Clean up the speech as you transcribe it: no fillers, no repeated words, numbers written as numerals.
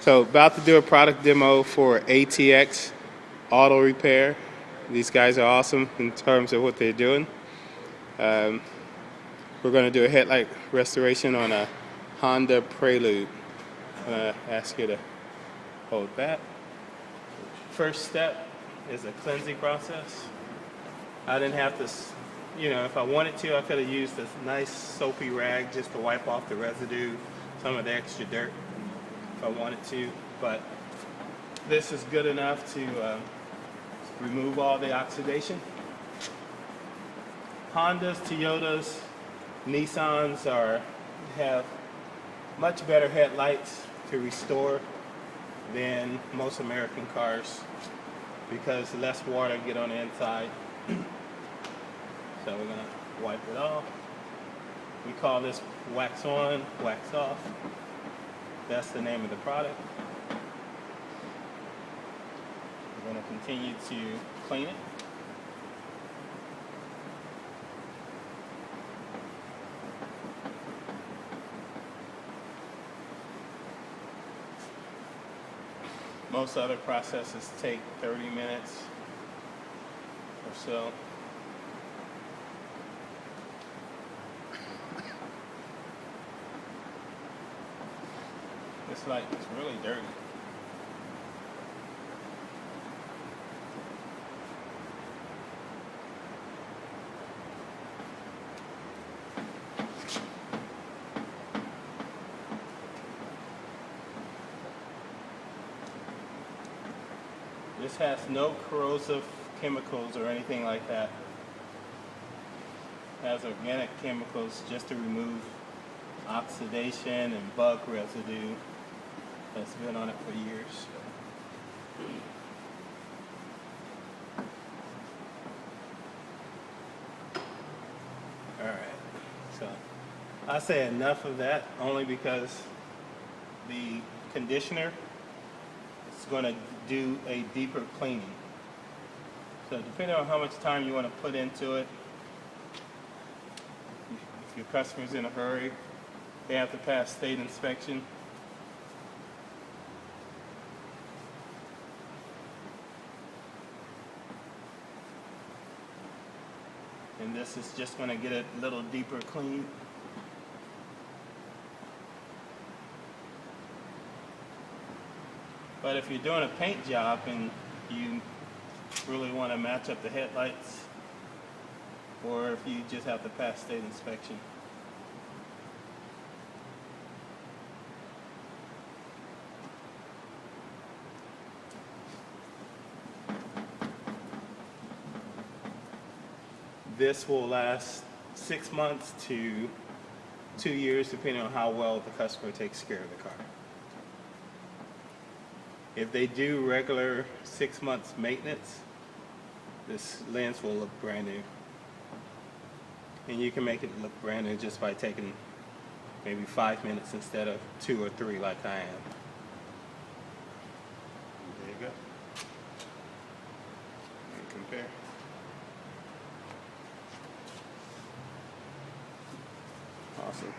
So about to do a product demo for ATX Auto Repair. These guys are awesome in terms of what they're doing. We're going to do a headlight restoration on a Honda Prelude. I'm going to ask you to hold that. First step is a cleansing process. I didn't have to, if I wanted to, I could have used this nice soapy rag just to wipe off the residue, some of the extra dirt if I wanted to, but this is good enough to remove all the oxidation. Hondas, Toyotas, Nissans have much better headlights to restore than most American cars because less water get on the inside. So we're going to wipe it off. We call this wax on, wax off. That's the name of the product. We're going to continue to clean it. Most other processes take 30 minutes or so. This light is really dirty. This has no corrosive chemicals or anything like that. It has organic chemicals just to remove oxidation and bug residue that's been on it for years. Alright, so I say enough of that only because the conditioner is going to do a deeper cleaning. So depending on how much time you want to put into it, if your customer's in a hurry, they have to pass state inspection. And this is just going to get a little deeper clean. But if you're doing a paint job and you really want to match up the headlights, or if you just have to pass state inspection, this will last 6 months to 2 years, depending on how well the customer takes care of the car. If they do regular 6 months maintenance, this lens will look brand new. And you can make it look brand new just by taking maybe 5 minutes instead of 2 or 3 like I am. There you go. And compare. Awesome.